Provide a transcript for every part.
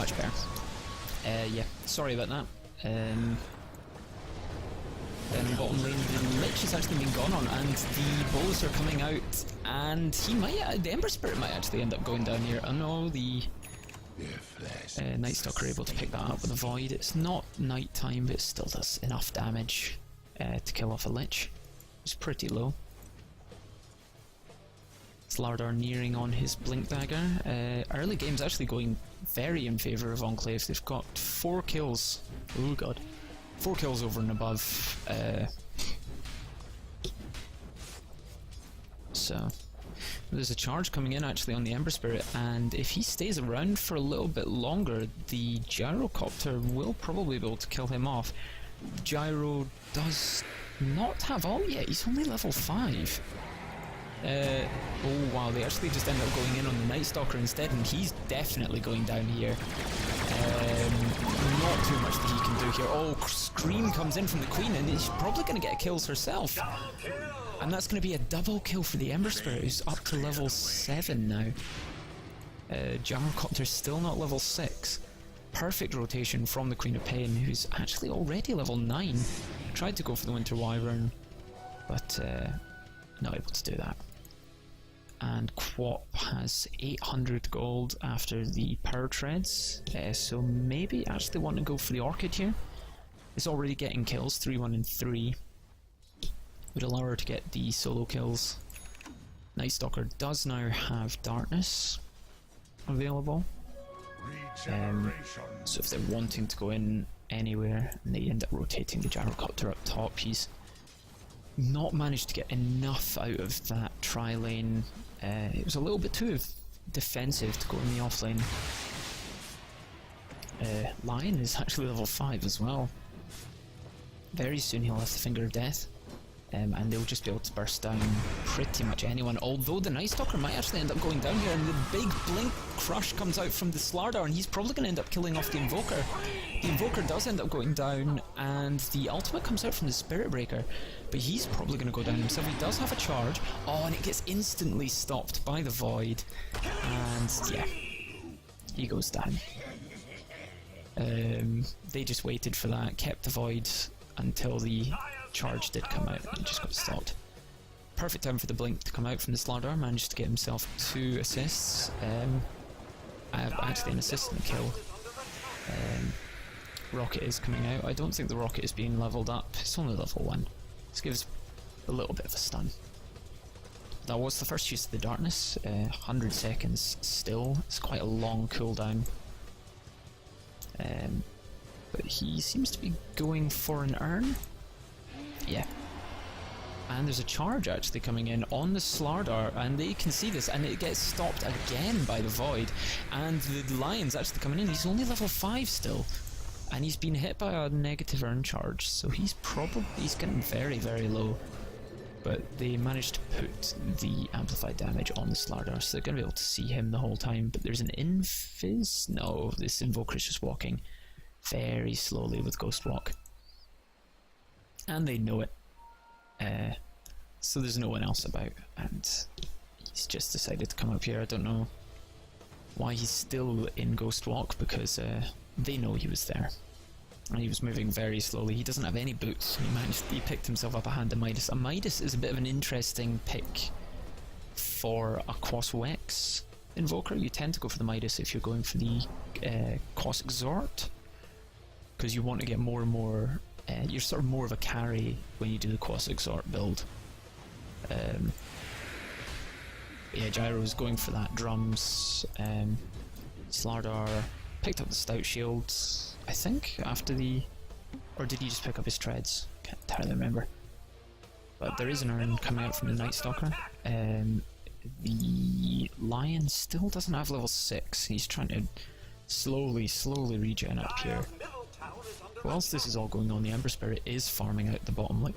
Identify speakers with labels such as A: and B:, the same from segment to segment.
A: Much better. Yeah, sorry about that. Then bottom lane, the Lich has actually been gone on, and the Bolus are coming out, and he might, the Ember Spirit might actually end up going down here. I know the Night Stalker are able to pick that up with a Void. It's not night time, but it still does enough damage to kill off a Lich. It's pretty low. Slardar nearing on his Blink Dagger. Early game's actually going very in favour of Enclave. They've got 4 kills. Oh god. 4 kills over and above. So there's a charge coming in actually on the Ember Spirit, and if he stays around for a little bit longer, the Gyrocopter will probably be able to kill him off. Gyro does not have ult yet, he's only level 5. Oh wow, they actually just end up going in on the Night Stalker instead, and he's definitely going down here. Not too much that he can do here. Oh, Scream comes in from the Queen, and she's probably going to get kills herself. And that's going to be a double kill for the Ember Spirit, who's up to level 7 now. Gyrocopter's still not level 6. Perfect rotation from the Queen of Pain, who's actually already level 9. Tried to go for the Winter Wyvern, but not able to do that. And Quap has 800 gold after the Power Treads, so maybe actually want to go for the Orchid here. It's already getting kills, 3, 1 and 3. Would allow her to get the solo kills. Night Stalker does now have Darkness available. So if they're wanting to go in anywhere and they end up rotating the Gyrocopter up top, he's not managed to get enough out of that tri-lane. It was a little bit too defensive to go in the offlane. Lion is actually level 5 as well. Very soon he'll have the Finger of Death, and they'll just be able to burst down pretty much anyone, although the Night Stalker might actually end up going down here, and the big Blink Crush comes out from the Slardar, and he's probably going to end up killing off the Invoker. The Invoker does end up going down, and the ultimate comes out from the Spirit Breaker, but he's probably going to go down himself. He does have a charge. Oh, and it gets instantly stopped by the Void, and yeah, he goes down. They just waited for that, kept the Void until the charge did come out, and just got stopped. Perfect time for the Blink to come out from the Slardar. Managed to get himself 2 assists. Actually an assist and a kill. Rocket is coming out. I don't think the Rocket is being leveled up. It's only level 1. This gives a little bit of a stun. That was the first use of the Darkness. 100 seconds still. It's quite a long cooldown. But he seems to be going for an Urn. Yeah. And there's a charge actually coming in on the Slardar, and they can see this, and it gets stopped again by the Void. And the Lion's actually coming in. He's only level 5 still, and he's been hit by a negative Urn charge, so he's getting very, very low. But they managed to put the amplified damage on the Slardar, so they're going to be able to see him the whole time. But there's an Invis? No, this Invoker is just walking very slowly with Ghost Walk. And they know it. So there's no one else about, and he's just decided to come up here. I don't know why he's still in Ghost Walk, because they know he was there. And he was moving very slowly. He doesn't have any boots. He picked himself up a hand of Midas. A Midas is a bit of an interesting pick for a Quas Wex Invoker. You tend to go for the Midas if you're going for the Quas Exhort, because you want to get more and more. You're sort of more of a carry when you do the Quas Exhort build. Yeah, Gyro's going for that drums. Slardar picked up the Stout Shield, I think, after the... Or did he just pick up his treads? Can't entirely remember. But there is an Urn coming out from the Night Stalker. The Lion still doesn't have level 6. He's trying to slowly regen up here. Whilst this is all going on, the Ember Spirit is farming out the bottom lane.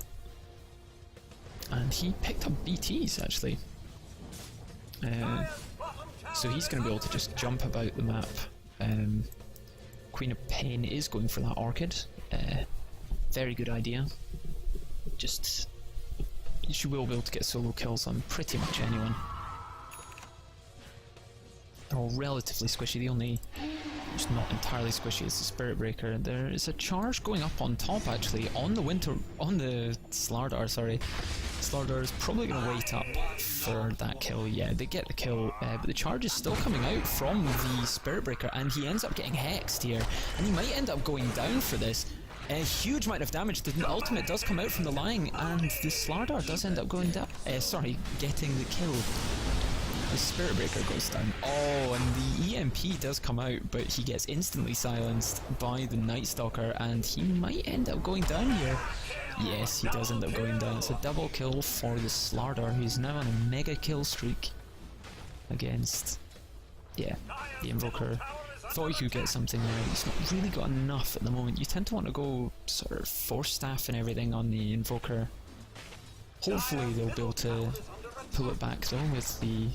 A: And he picked up BTs, actually. So he's going to be able to just jump about the map. Queen of Pain is going for that Orchid. Very good idea. Just... she will be able to get solo kills on pretty much anyone. They're all relatively squishy. The only It's not entirely squishy as the Spirit Breaker. There is a charge going up on top actually on the Slardar, sorry. Slardar is probably going to wait up for that kill. Yeah, they get the kill, but the charge is still coming out from the Spirit Breaker, and he ends up getting hexed here, and he might end up going down for this. A huge amount of damage. The ultimate does come out from the line, and the Slardar does end up going down. Getting the kill. The Spirit Breaker goes down. Oh, and the EMP does come out, but he gets instantly silenced by the Night Stalker, and he might end up going down here. Yes, he does end up going down. It's a double kill for the Slardar, who's now on a mega kill streak against, yeah, the Invoker. Thought he could get something there. He's not really got enough at the moment. You tend to want to go sort of Force Staff and everything on the Invoker. Hopefully they'll be able to pull it back though with the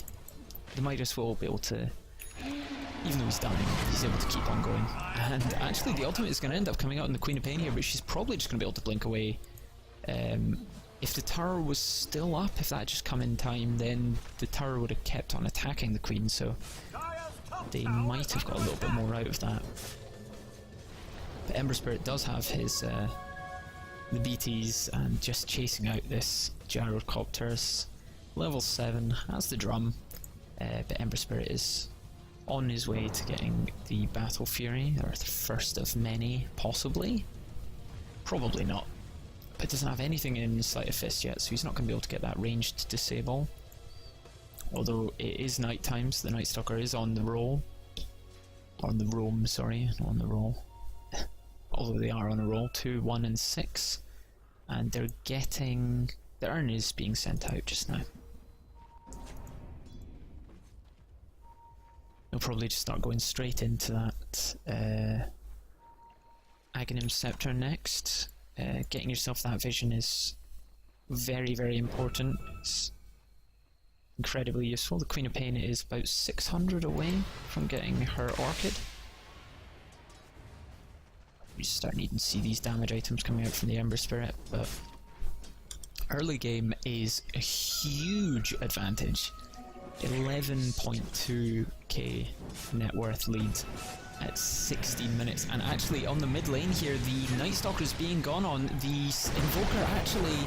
A: Midas will be able to, even though he's dying, he's able to keep on going. And actually the ultimate is going to end up coming out in the Queen of Pain here, but she's probably just going to be able to blink away. If the tower was still up, if that had just come in time, then the tower would have kept on attacking the Queen, so they might have got a little bit more out of that. But Ember Spirit does have his the BTs and just chasing out this Gyrocopters. Level 7 has the drum, but Ember Spirit is on his way to getting the Battle Fury, or the first of many, possibly. Probably not. But doesn't have anything in Sleight of Fist yet, so he's not going to be able to get that ranged disable. Although it is night time, so the Night Stalker is on the roll. On the roam, sorry, not on the roll. Although they are on a roll, 2, 1 and 6. And they're getting... the urn is being sent out just now. They'll probably just start going straight into that Aghanim Scepter next. Getting yourself that vision is very, very important. It's incredibly useful. The Queen of Pain is about 600 away from getting her Orchid. We start needing to see these damage items coming out from the Ember Spirit, but early game is a huge advantage. 11.2k net worth lead at 16 minutes, and actually on the mid lane here the Night Stalker is being gone on. The Invoker actually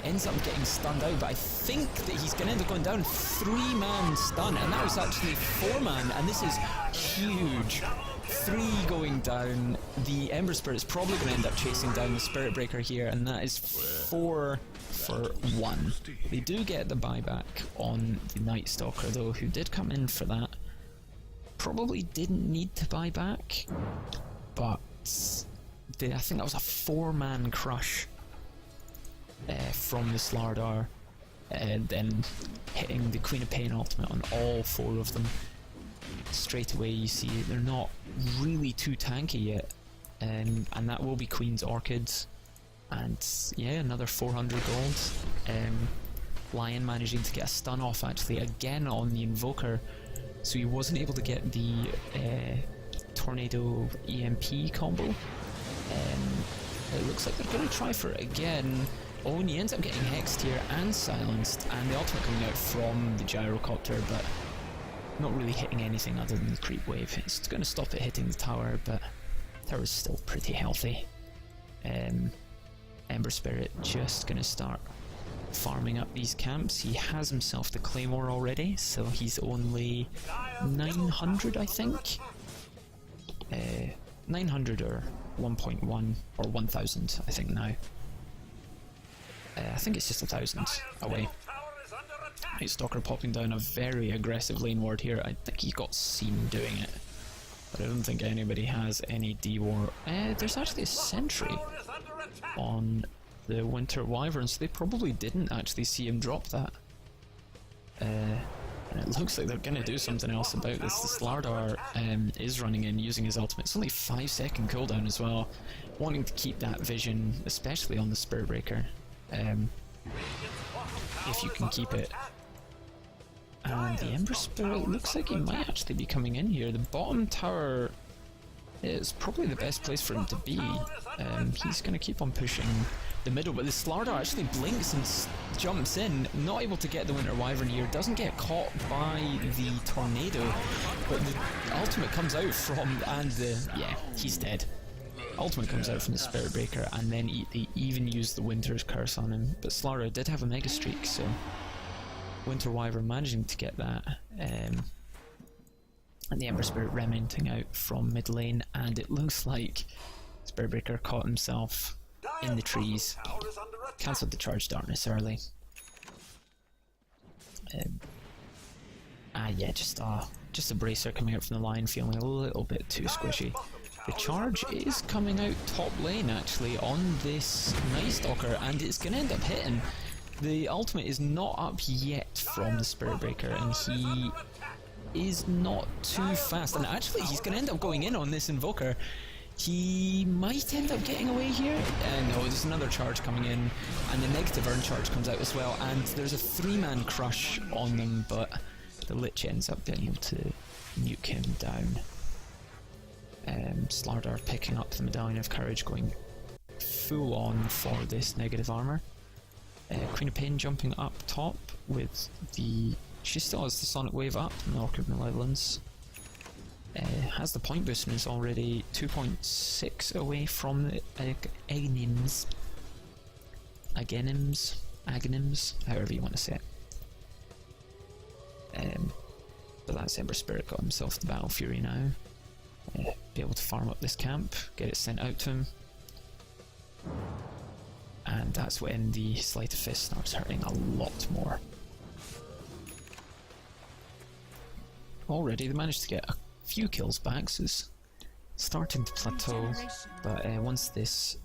A: ends up getting stunned out, but I think that he's going to end up going down. 3-man stun, and that was actually 4-man, and this is huge. 3 going down. The Ember Spirit is probably going to end up chasing down the Spirit Breaker here, and that is 4 for 1. They do get the buyback on the Night Stalker though, who did come in for that. Probably didn't need to buy back, but I think that was a 4-man crush from the Slardar, and then hitting the Queen of Pain ultimate on all 4 of them. Straight away you see they're not really too tanky yet, and that will be Queen's Orchids, and yeah, another 400 gold. Lion managing to get a stun off actually again on the Invoker, so he wasn't able to get the Tornado EMP combo. It looks like they're going to try for it again. Oh, and he ends up getting hexed here and silenced, and the ultimate coming out from the Gyrocopter, but not really hitting anything other than the creep wave. It's going to stop it hitting the tower, but the tower's still pretty healthy. Ember Spirit just going to start farming up these camps. He has himself the Claymore already, so he's only 900, I think. 900 or 1.1 or 1000, I think now. I think it's just 1000 away. Night Stalker popping down a very aggressive lane ward here. I think he got seen doing it, but I don't think anybody has any D-War. There's actually a sentry on the Winter Wyvern, so they probably didn't actually see him drop that. And it looks like they're going to do something else about this. The Slardar is running in using his ultimate. It's only 5-second cooldown as well, wanting to keep that vision, especially on the Spirit Breaker, if you can keep it. And the Ember Spirit looks like he might actually be coming in here. The bottom tower, is probably the best place for him to be. He's going to keep on pushing the middle, but the Slardar actually blinks and jumps in, not able to get the Winter Wyvern here, doesn't get caught by the Tornado, but the ultimate comes out from, and yeah, he's dead. Ultimate comes out from the Spirit Breaker, and then they even use the Winter's Curse on him, but Slardar did have a Mega Streak, so Winter Wyvern managing to get that, and the Ember Spirit rementing out from mid lane, and it looks like Spirit Breaker caught himself in the trees, cancelled the Charge Darkness early. Yeah, just a bracer coming out from the line, feeling a little bit too squishy. The charge is coming out top lane actually on this Night Stalker, and it's going to end up hitting. The ultimate is not up yet from the Spirit Breaker, and he is not too fast, and actually he's going to end up going in on this Invoker. He might end up getting away here. No, there's another charge coming in, and the negative Urn charge comes out as well, and there's a 3-man crush on them, but the Lich ends up being able to nuke him down. Slardar picking up the Medallion of Courage, going full on for this negative armor. Queen of Pain jumping up top with the... She still has the Sonic Wave up in the Orc of Malevolence. Has the point boost and is already 2.6 away from the Aghanims. Aghanims, however you want to say it. But that's Ember Spirit got himself the Battle Fury now. Be able to farm up this camp, get it sent out to him. And that's when the Sleight of Fist starts hurting a lot more. Already they managed to get a few kills back, so it's starting to plateau, but once this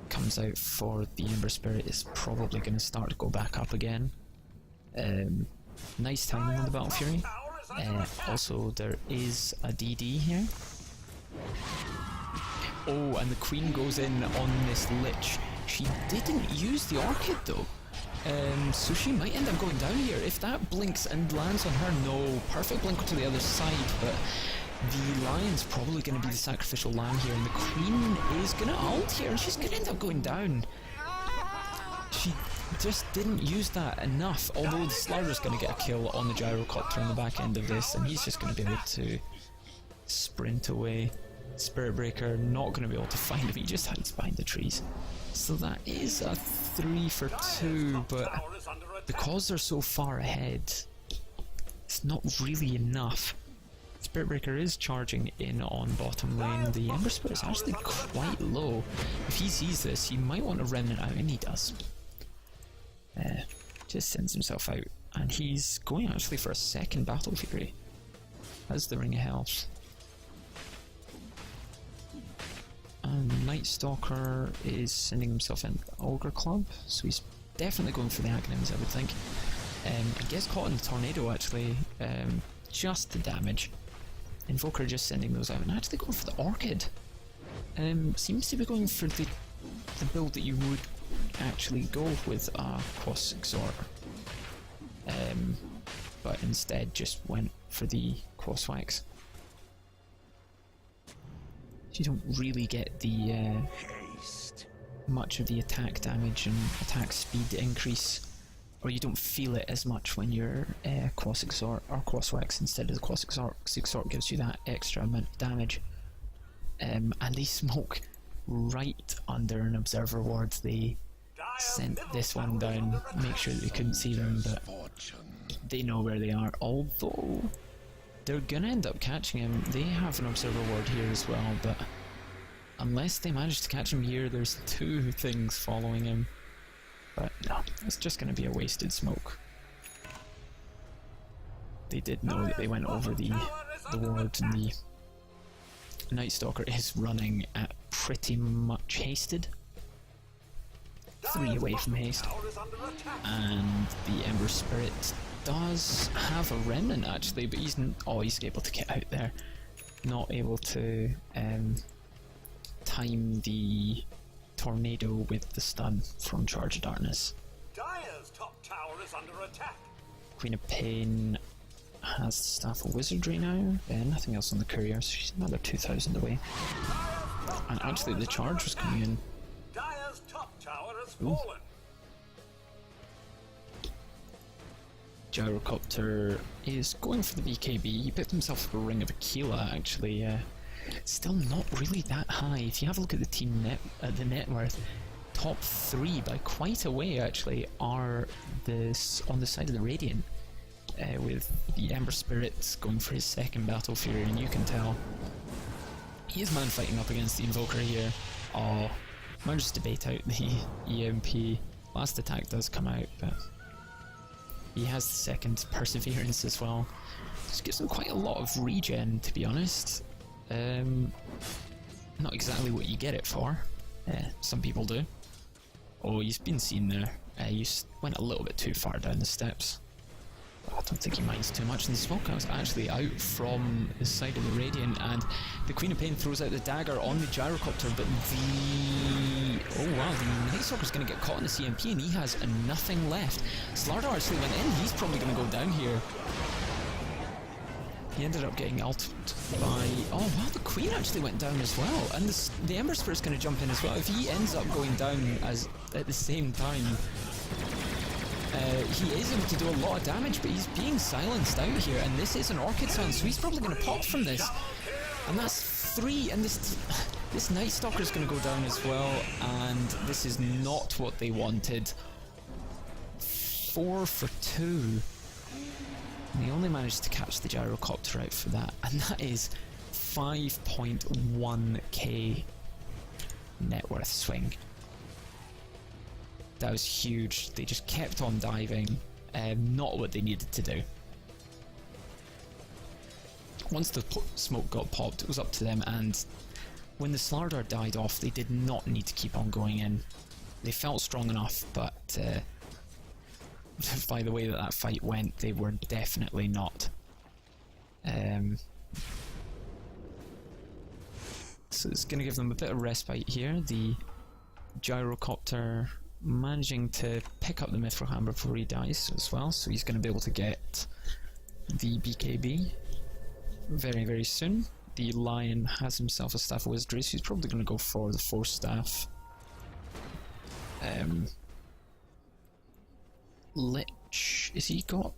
A: comes out for the Ember Spirit, it's probably going to start to go back up again. Nice timing on the Battle Fury. Also, there is a DD here. Oh, and the Queen goes in on this Lich. She didn't use the Orchid though. So she might end up going down here. If that blinks and lands on her, no. Perfect blink to the other side, but the Lion's probably going to be the sacrificial lamb here, and the Queen is going to ult here, and she's going to end up going down. She just didn't use that enough, although the Slardar's going to get a kill on the Gyrocopter on the back end of this, and he's just going to be able to sprint away. Spirit Breaker not going to be able to find him, he just hides behind the trees. So that is a 3 for 2, but because they're so far ahead, it's not really enough. Spirit Breaker is charging in on bottom lane. The Ember Spirit is actually quite low. If he sees this, he might want to Remnant out, and he does. Just sends himself out, and he's going actually for a second Battle Fury. Has the Ring of Health. And Night Stalker is sending himself in the Ogre Club, so he's definitely going for the Aghanims, I would think. He gets caught in the Tornado actually, just the damage. Invoker just sending those out, and actually going for the Orchid. Seems to be going for the build that you would actually go with a Cross Exhort. But instead just went for the Crosswax. You don't really get the much of the attack damage and attack speed increase, or you don't feel it as much when you're Cross Exhort or Crosswax instead of the Cross Exhort. Exhort gives you that extra amount of damage, and they smoke right under an observer ward. They sent this one down, make sure that they couldn't see them, but they know where they are, although they're gonna end up catching him. They have an observer ward here as well, but unless they manage to catch him here, there's 2 things following him. But no, it's just gonna be a wasted smoke. They did know that they went over the ward, and the Night Stalker is running at pretty much hasted. 3 away from haste. And the Ember Spirit does have a Remnant actually, but he's able to get out there. Not able to time the Tornado with the stun from Charge of Darkness.
B: Dire's top tower is under attack.
A: Queen of Pain has the Staff of Wizardry now. Nothing else on the Courier, so she's another 2,000 away. And actually the charge was coming in.
B: Dire's top tower has fallen.
A: Gyrocopter is going for the BKB. He picked himself up a Ring of Aquila, actually. Still not really that high. If you have a look at the team the net worth, top 3 by quite a way actually are on the side of the Radiant, with the Ember Spirits going for his second Battle Fury, and you can tell he is man fighting up against the Invoker here. Oh, manages to bait out the EMP. Last attack does come out, but he has the second Perseverance as well. Just gives him quite a lot of regen, to be honest. Not exactly what you get it for. Some people do. Oh, he's been seen there. You went a little bit too far down the steps. I don't think he minds too much. And the smoke was actually out from the side of the Radiant, and the Queen of Pain throws out the dagger on the Gyrocopter, but oh wow, the Night Stalker's going to get caught in the CMP, and he has nothing left. Slardar actually went in. He's probably going to go down here. He ended up getting ulted by... Oh wow, the Queen actually went down as well, and the Ember Spirit's going to jump in as well. If he ends up going down at the same time, he is able to do a lot of damage, but he's being silenced out here, and this is an Orchid Sun, so he's probably going to pop from this. And that's 3, and this Night Stalker is going to go down as well, and this is not what they wanted. 4 for 2. And they only managed to catch the Gyrocopter out for that, and that is 5.1k net worth swing. That was huge. They just kept on diving. Not what they needed to do. Once the smoke got popped, it was up to them, and when the Slardar died off, they did not need to keep on going in. They felt strong enough, but by the way that fight went, they were definitely not. So it's going to give them a bit of respite here. The Gyrocopter managing to pick up the Mithril Hammer before he dies as well, so he's going to be able to get the BKB very, very soon. The Lion has himself a Staff of Wizardry, so he's probably going to go for the Force Staff. Lich, is he got...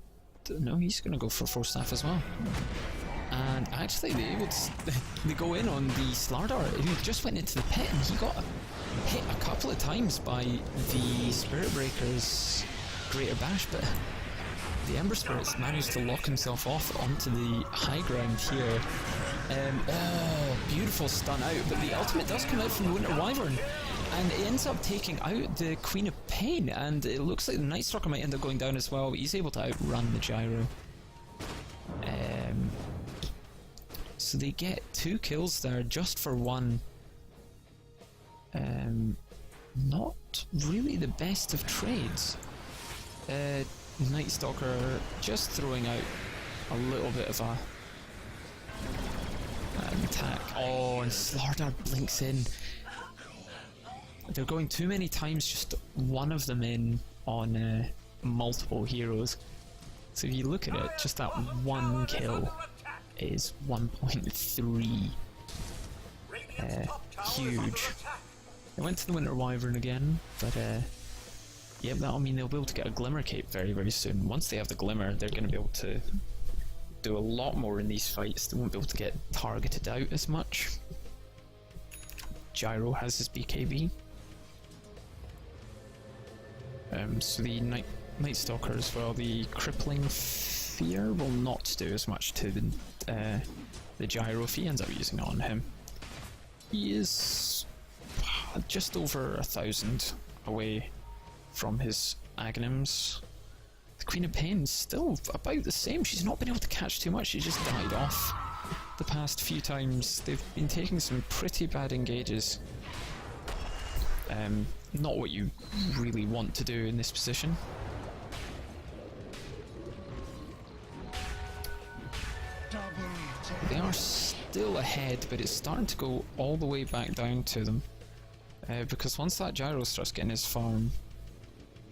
A: No, he's going to go for Force Staff as well. And actually they go in on the Slardar, who just went into the pit, and he got hit a couple of times by the Spirit Breaker's Greater Bash, but the Ember Spirits managed to lock himself off onto the high ground here. Oh, beautiful stun out, but the ultimate does come out from the Winter Wyvern, and it ends up taking out the Queen of Pain, and it looks like the Night Stalker might end up going down as well, but he's able to outrun the Gyro. So they get 2 kills there just for 1. Not really the best of trades. Night Stalker just throwing out a little bit of an attack. Oh, and Slardar blinks in. They're going too many times, just one of them in on multiple heroes. So if you look at it, just that 1 kill is 1.3. Huge. They went to the Winter Wyvern again, but yep, that'll mean they'll be able to get a Glimmer Cape very, very soon. Once they have the Glimmer, they're going to be able to do a lot more in these fights. They won't be able to get targeted out as much. Gyro has his BKB. So the Night Stalker as well, the Crippling Fear will not do as much to the Gyro if he ends up using it on him. He is just over 1,000 away from his Aghanims. The Queen of Pain is still about the same. She's not been able to catch too much. She just died off the past few times. They've been taking some pretty bad engages. Not what you really want to do in this position. They are still ahead, but it's starting to go all the way back down to them. Because once that Gyro starts getting his farm,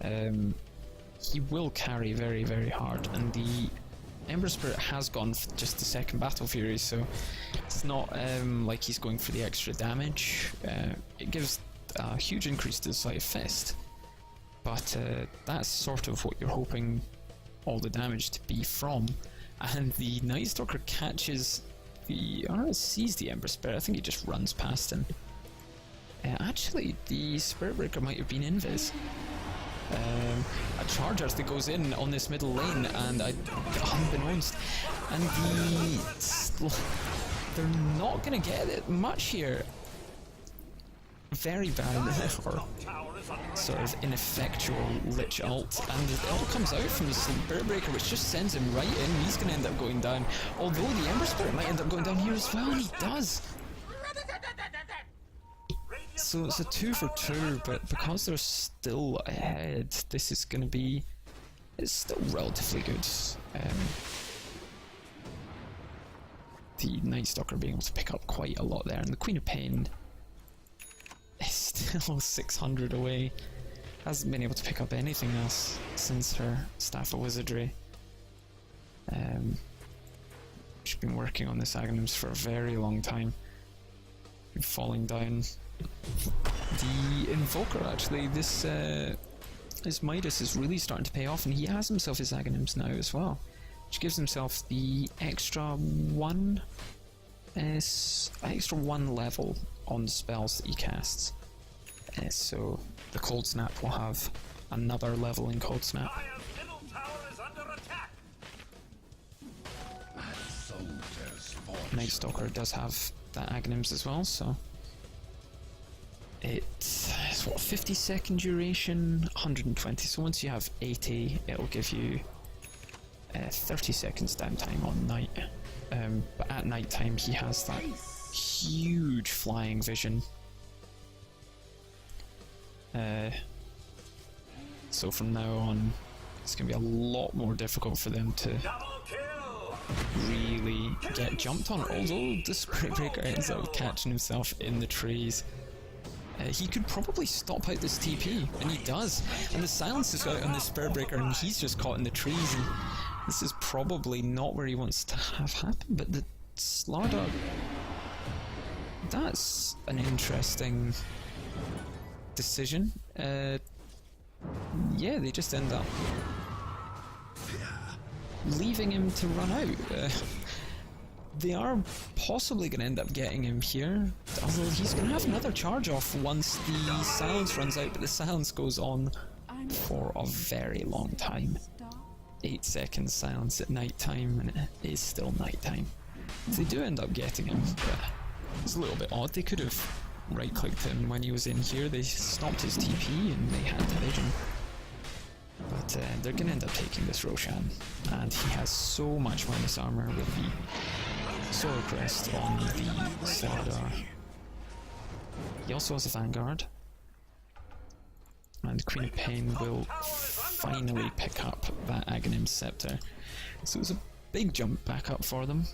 A: he will carry very, very hard, and the Ember Spirit has gone for just the second Battle Fury, so it's not like he's going for the extra damage. It gives a huge increase to the Sleight of Fist, but that's sort of what you're hoping all the damage to be from. And the Night Stalker catches the... sees the Ember Spirit. I think he just runs past him. Actually, the Spirit Breaker might have been invis. A charge actually goes in on this middle lane, and unbeknownst, and they're not going to get it much here. Very bad, or sort of ineffectual Lich ult, and it all comes out from the Spirit Breaker, which just sends him right in. He's going to end up going down, although the Ember Spirit might end up going down here as well, and he does. So it's a 2 for 2, but because they're still ahead, this is going to be... it's still relatively good. The Night Stalker being able to pick up quite a lot there, and the Queen of Pain is still 600 away. Hasn't been able to pick up anything else since her Staff of Wizardry. She's been working on this Aghanims for a very long time. Been falling down. The Invoker, actually, this Midas is really starting to pay off, and he has himself his Aghanims now as well, which gives himself the extra one level on the spells that he casts. So the Cold Snap will have another level in Cold Snap. Night Stalker does have that Aghanims as well, so it's what, 50-second duration, 120. So once you have 80, it'll give you 30 seconds downtime on night. But at night time, he has that huge flying vision. So from now on, it's going to be a lot more difficult for them to really get jumped on. Although the Spirit Breaker ends up catching himself in the trees. He could probably stop out this TP, and he does. And the silence is out on the Spirit Breaker, and he's just caught in the trees. And this is probably not where he wants to have happen. But the Slardar, that's an interesting decision. Yeah, they just end up leaving him to run out. They are possibly going to end up getting him here, although he's going to have another charge off once the silence runs out, but the silence goes on for a very long time. 8 seconds silence at night time, and it is still night time. They do end up getting him, but it's a little bit odd. They could have right-clicked him when he was in here. They stopped his TP and they had the vision. But they're going to end up taking this Roshan, and he has so much minus armor with the Solar Crest on the Slardar. He also has a Vanguard, and Queen of Pain will finally pick up that Aghanim Scepter. So it was a big jump back up for them,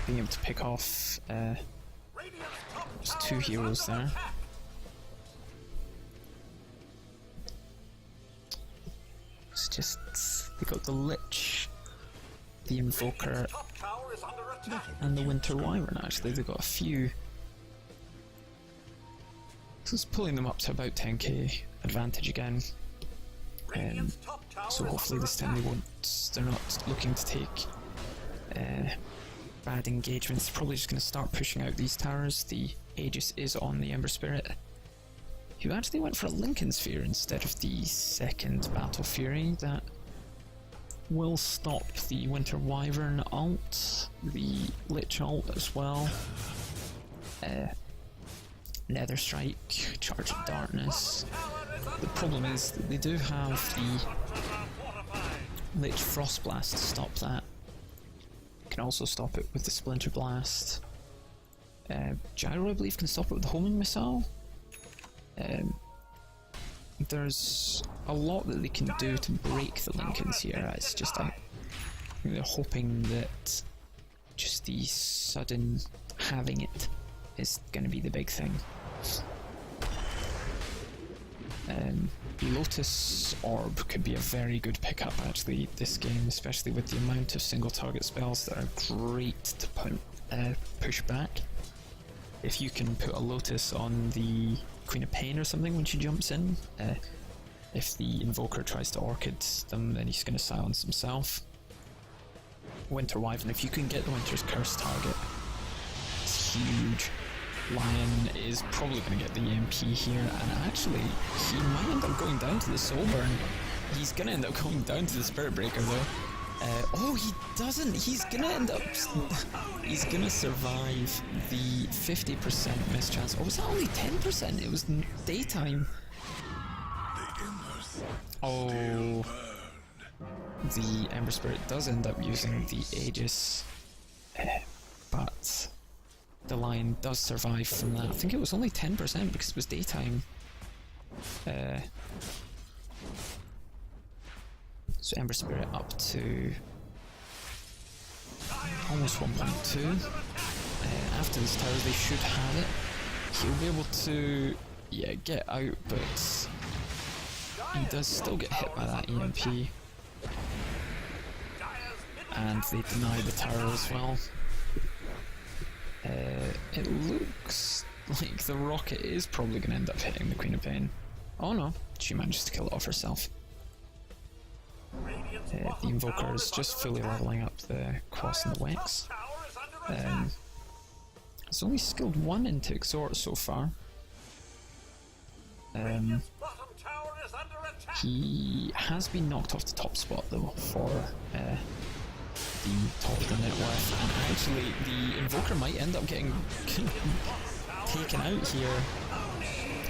A: being able to pick off just 2 heroes there. It's just, they got the Lich, the Invoker, and the Winter Wyvern. Actually, they've got a few. So it's pulling them up to about 10k advantage again. So hopefully this time they're not looking to take bad engagements. They're probably just going to start pushing out these towers. The Aegis is on the Ember Spirit, who actually went for a Lincoln Sphere instead of the second Battle Fury. That will stop the Winter Wyvern ult, the Lich ult as well. Nether Strike, Charge of Darkness. The problem is that they do have the Lich Frost Blast to stop that. You can also stop it with the Splinter Blast. Gyro, I believe, can stop it with the Homing Missile. There's a lot that they can do to break the Lincolns here. It's just they're hoping that just the sudden having it is going to be the big thing. Lotus Orb could be a very good pickup actually this game, especially with the amount of single target spells that are great to push back. If you can put a Lotus on the Queen of Pain or something when she jumps in, if the Invoker tries to Orchid them, then he's going to silence himself. Winter Wyvern, if you can get the Winter's Curse target, it's huge. Lion is probably going to get the EMP here, and actually, he might end up going down to the Soul Burn. He's going to end up going down to the Spirit Breaker though. Oh, he doesn't! He's going to end up... he's going to survive the 50% miss chance. Oh, was that only 10%? It was daytime. Oh... The Ember Spirit does end up using the Aegis, but the Lion does survive from that. I think it was only 10% because it was daytime. So Ember Spirit up to almost 1.2. After this tower they should have it. He'll be able to, yeah, get out, but he does still get hit by that EMP. And they deny the tower as well. It looks like the rocket is probably going to end up hitting the Queen of Pain. Oh no, she managed to kill it off herself. The Invoker is just fully leveling up the Cross and the Wex. It's only skilled 1 into Exhort so far. He has been knocked off the top spot though for the top of the net worth, and actually the Invoker might end up getting taken out here,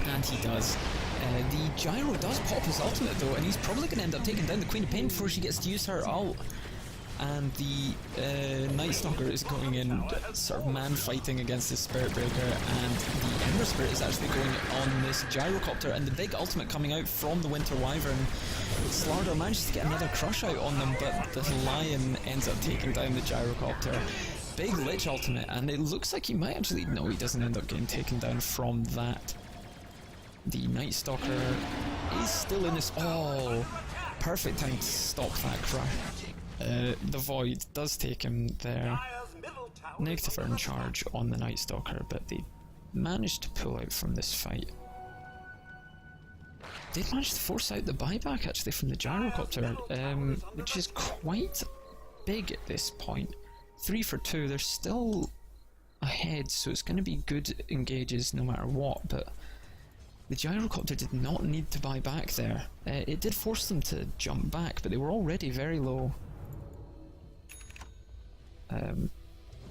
A: and he does. The Gyro does pop his ultimate though, and he's probably going to end up taking down the Queen of Pain before she gets to use her ult. And the Night Stalker is going in, sort of man-fighting against the Spirit Breaker, and the Ember Spirit is actually going on this Gyrocopter, and the big ultimate coming out from the Winter Wyvern. Slardar manages to get another crush out on them, but the Lion ends up taking down the Gyrocopter. Big Lich ultimate, and it looks like he might actually... No, he doesn't end up getting taken down from that. The Night Stalker is still in this... Oh! Perfect time to stop that crush. The Void does take him there. Negative Earn charge on the Night Stalker, but they managed to pull out from this fight. They managed to force out the buyback actually from the Gyrocopter, which is quite big at this point. 3 for 2, they're still ahead, so it's going to be good engages no matter what, but the Gyrocopter did not need to buy back there. It did force them to jump back, but they were already very low.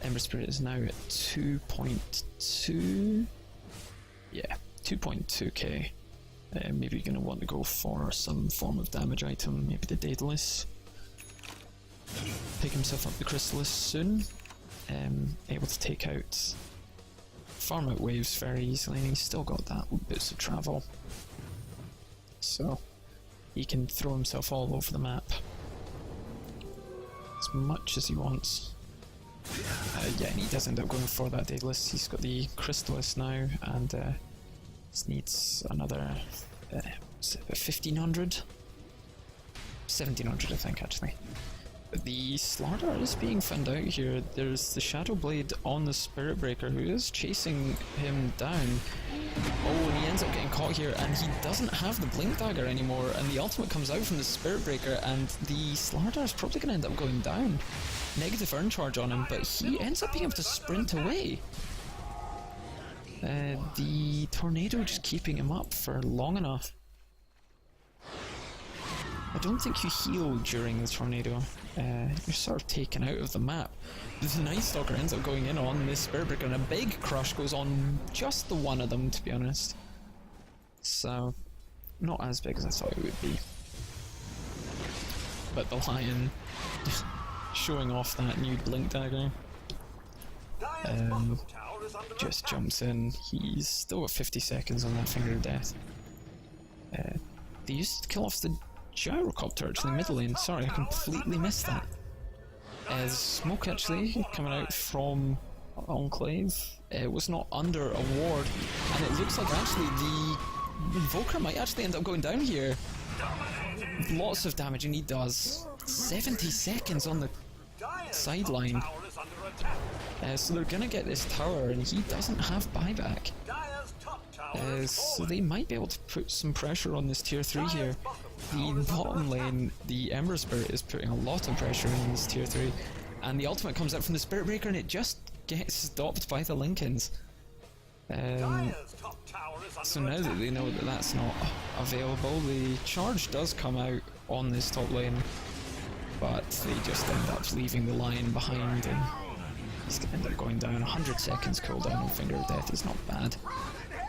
A: Ember Spirit is now at 2.2. Yeah, 2.2k. Maybe you're going to want to go for some form of damage item, maybe the Daedalus. Pick himself up the Chrysalis soon. Able to take out, farm out waves very easily, and he's still got that bits of travel. So he can throw himself all over the map as much as he wants. Yeah, and he does end up going for that Daedalus. He's got the Crystallis now, and this needs another 1500? 1700 I think actually. But the Slardar is being found out here. There's the Shadow Blade on the Spirit Breaker who is chasing him down. Oh, and he ends up getting caught here, and he doesn't have the Blink Dagger anymore, and the ultimate comes out from the Spirit Breaker, and the Slardar is probably going to end up going down. Negative Earn charge on him, but he ends up being able to sprint away. The Tornado just keeping him up for long enough. I don't think you heal during the Tornado. You're sort of taken out of the map. The Night Stalker ends up going in on this Spirit Breaker, and a big crush goes on just the one of them, to be honest. So, not as big as I thought it would be. But the Lion showing off that new Blink Dagger. Just jumps in. He's still got 50 seconds on that Finger of Death. They used to kill off the Gyrocopter actually middle lane. Sorry, I completely missed that. Smoke actually coming out from Enclave. It was not under a ward, and it looks like actually the Invoker might actually end up going down here. Lots of damage, and he does. 70 seconds on the
B: Dire's
A: sideline.
B: top tower is under attack.
A: So they're gonna get this tower, and he doesn't have buyback.
B: Dire's top tower is
A: So
B: fallen.
A: they might be able to put some pressure on this tier 3 here.
B: Dire's bottom tower
A: The
B: is under
A: bottom
B: attack.
A: lane, the Ember Spirit, is putting a lot of pressure on this tier 3. And the ultimate comes out from the Spirit Breaker, and it just gets stopped by the Lincolns.
B: Dire's top tower is under
A: So now that they know that that's not available, the charge does come out on this top lane, but they just end up leaving the Lion behind, and he's going to end up going down. 100 seconds cooldown on Finger of Death is not bad.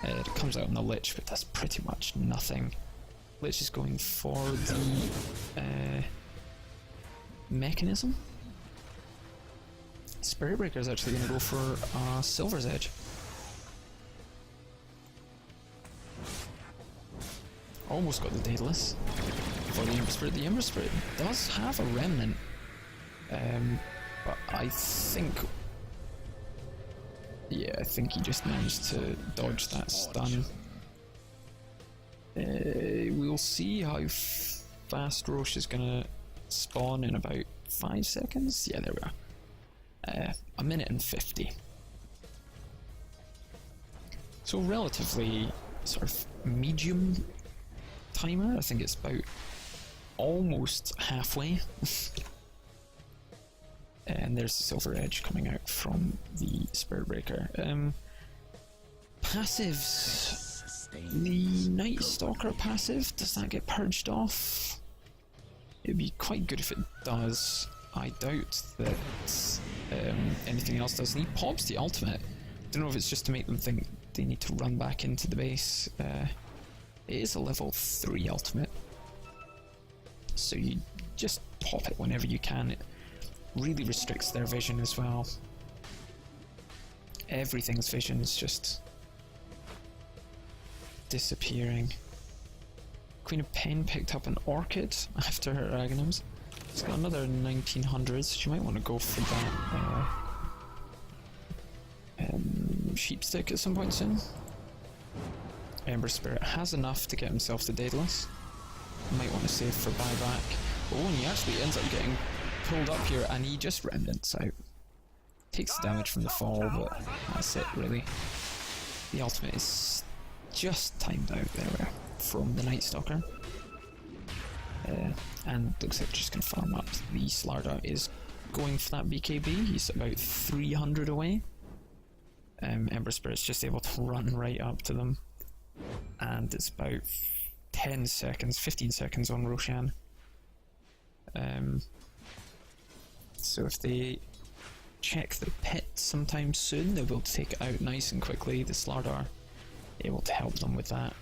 A: It comes out on the Lich, but that's pretty much nothing. Lich is going for the mechanism. Spirit Breaker is actually going to go for Silver's Edge. Almost got the Daedalus for the Ember Spirit. The Ember Spirit does have a remnant, but I think, yeah, I think he just managed to dodge that stun. We'll see how fast Roche is gonna spawn in about 5 seconds. Yeah, there we are. A minute and 50. So relatively sort of medium timer. I think it's about almost halfway. And there's the Silver Edge coming out from the Spirit Breaker. Passives. The Night Stalker passive, does that get purged off? It'd be quite good if it does. I doubt that anything else does. And he pops the ultimate. Don't know if it's just to make them think they need to run back into the base. It is a level 3 ultimate, so you just pop it whenever you can. It really restricts their vision as well. Everything's vision is just disappearing. Queen of Pain picked up an Orchid after her Aghanims. She's got another 1900s. She might want to go for that Sheepstick at some point soon. Ember Spirit has enough to get himself the Daedalus. Might want to save for buyback. Oh, and he actually ends up getting pulled up here, and he just remnants out. Takes the damage from the fall, but that's it really. The ultimate is just timed out there from the Night Stalker. And looks like just going to farm up. The Slardar is going for that BKB. He's about 300 away. Ember Spirit's just able to run right up to them. And it's about 10 seconds, 15 seconds on Roshan. So if they check the pit sometime soon, they'll be able to take it out nice and quickly. The Slardar able to help them with that.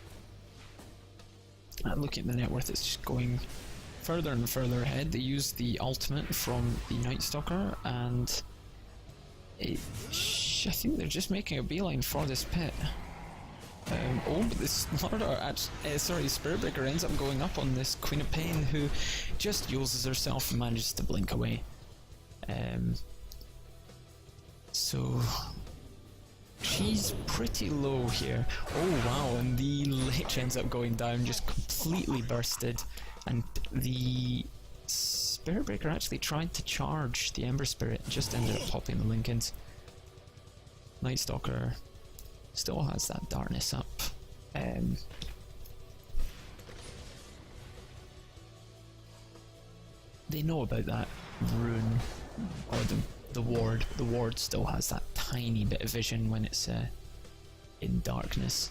A: And looking at the net worth, it's just going further and further ahead. They use the ultimate from the Night Stalker, and I think they're just making a beeline for this pit. But this Slardar, Spirit Breaker ends up going up on this Queen of Pain, who just uses herself and manages to blink away. So she's pretty low here. Oh wow, and the Lich ends up going down, just completely bursted, and the Spirit Breaker actually tried to charge the Ember Spirit, just ended up popping the Lincolns. Night Stalker still has that darkness up. They know about that rune, or the ward. The ward still has that tiny bit of vision when it's in darkness.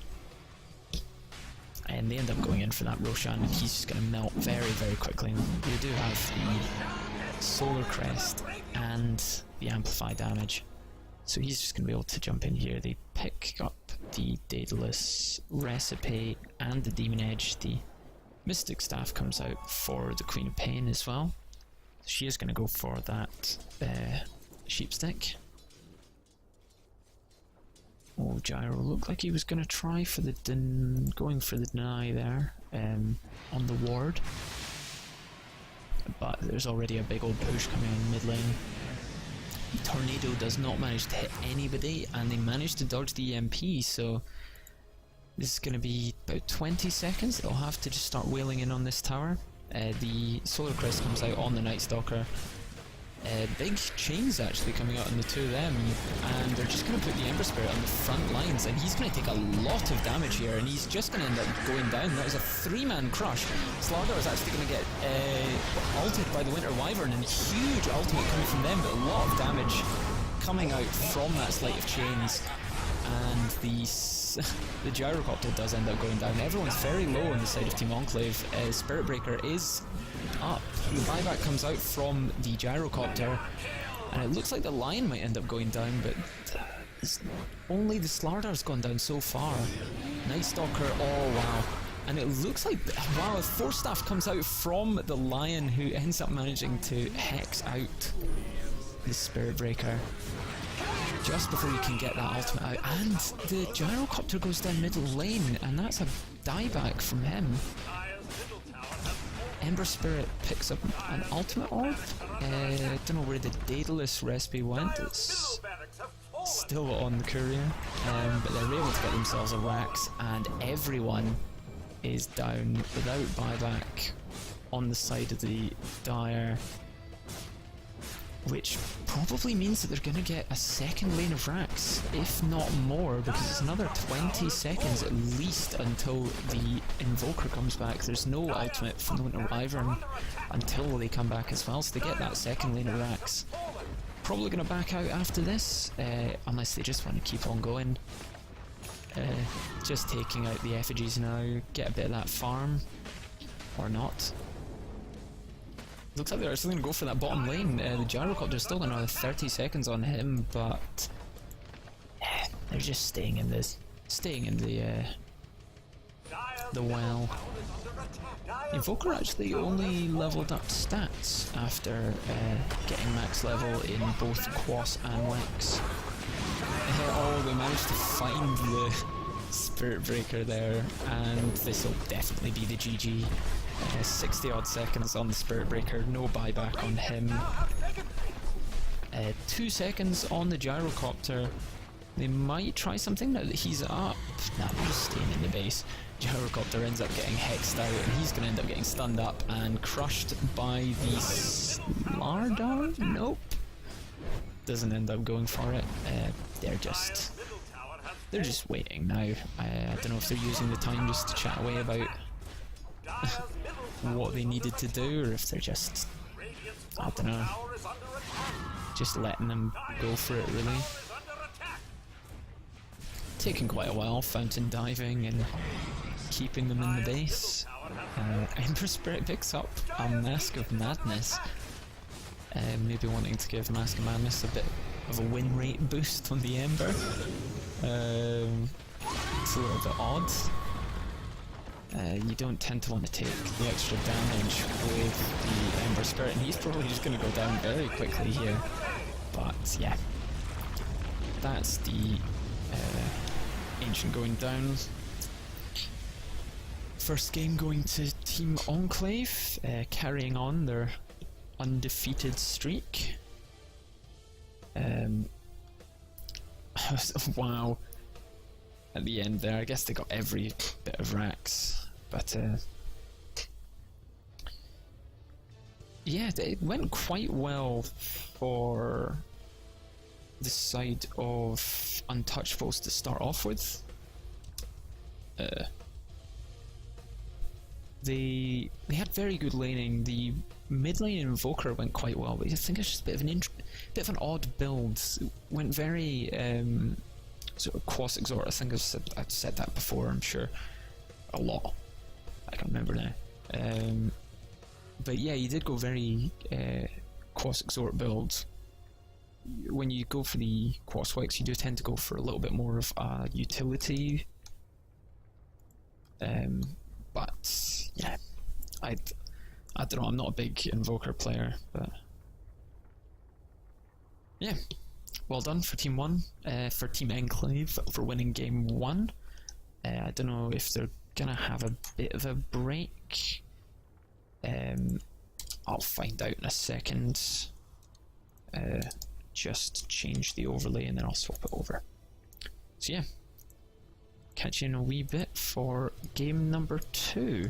A: And they end up going in for that Roshan, and he's just going to melt very, very quickly. And they do have the Solar Crest and the Amplify damage, so he's just going to be able to jump in here. They pick up the Daedalus Recipe and the Demon Edge. The Mystic Staff comes out for the Queen of Pain as well. She is going to go for that Sheepstick. Oh, Gyro looked like he was going to try for the going for the deny there on the ward, but there's already a big old push coming in mid lane. The Tornado does not manage to hit anybody, and they manage to dodge the EMP, so This is going to be about 20 seconds. They'll have to just start wailing in on this tower. The Solar Crest comes out on the Night Stalker. Big chains actually coming out on the two of them, and they're just going to put the Ember Spirit on the front lines, and he's going to take a lot of damage here, and he's just going to end up going down. That was a 3-man crush. Slardar is actually going to get ulted by the Winter Wyvern, and huge ultimate coming from them, but a lot of damage coming out from that Sleight of Chains, and the Gyrocopter does end up going down. Everyone's very low on the side of Team Enclave. Spirit Breaker is up. The buyback comes out from the Gyrocopter, and it looks like the Lion might end up going down, but only the Slardar's gone down so far. Night Stalker, oh wow. And it looks like, wow, a Force Staff comes out from the Lion, who ends up managing to hex out the Spirit Breaker just before you can get that ultimate out. And the Gyrocopter goes down middle lane, and that's a dieback from him. Ember Spirit picks up an ultimate orb. Don't know where the Daedalus recipe went. It's still on the courier, but they're able to get themselves a wax, and everyone is down without buyback on the side of the Dire, which probably means that they're going to get a second lane of racks, if not more, because it's another 20 seconds at least until the Invoker comes back. There's no ultimate from the Winter Wyvern until they come back as well, so they get that second lane of racks. Probably going to back out after this, unless they just want to keep on going. Just taking out the effigies now, get a bit of that farm, or not. Looks like they're still going to go for that bottom lane. The Gyrocopter's still got another 30 seconds on him, but they're just staying in the well. Invoker actually only leveled up stats after getting max level in both Quas and Wex. Oh, they managed to find the Spirit Breaker there, and this will definitely be the GG. 60 odd seconds on the Spirit Breaker, no buyback on him. 2 seconds on the Gyrocopter. They might try something now that he's up. Nah, they're just staying in the base. Gyrocopter ends up getting hexed out, and he's going to end up getting stunned up and crushed by the Slardar? Nope. Doesn't end up going for it. They're just waiting now. I don't know if they're using the time just to chat away about what they needed to do, or if they're just, I don't know, just letting them go for it really. Taking quite a while, fountain diving and keeping them in the base. Ember Spirit picks up a Mask of Madness, maybe wanting to give Mask of Madness a bit of a win rate boost on the Ember. It's a little bit odd. You don't tend to want to take the extra damage with the Ember Spirit, and he's probably just going to go down very quickly here. But yeah, that's the Ancient going down. First game going to Team Enclave, carrying on their undefeated streak. Wow. At the end there, I guess they got every bit of racks, but yeah, it went quite well for the side of Untouchables to start off with. They had very good laning. The mid lane Invoker went quite well, but I think it's just a bit of an odd build. It went very sort of Quas Exhort. I think I've said that before, I'm sure, a lot. I can't remember now. But yeah, you did go very Quas Exhort build. When you go for the Quas Wex, you do tend to go for a little bit more of a utility. But yeah, I don't know, I'm not a big Invoker player, but yeah, well done for Team 1, for Team Enclave for winning Game 1. I don't know if they're gonna have a bit of a break. I'll find out in a second. Just change the overlay and then I'll swap it over. So yeah, catch you in a wee bit for game number 2.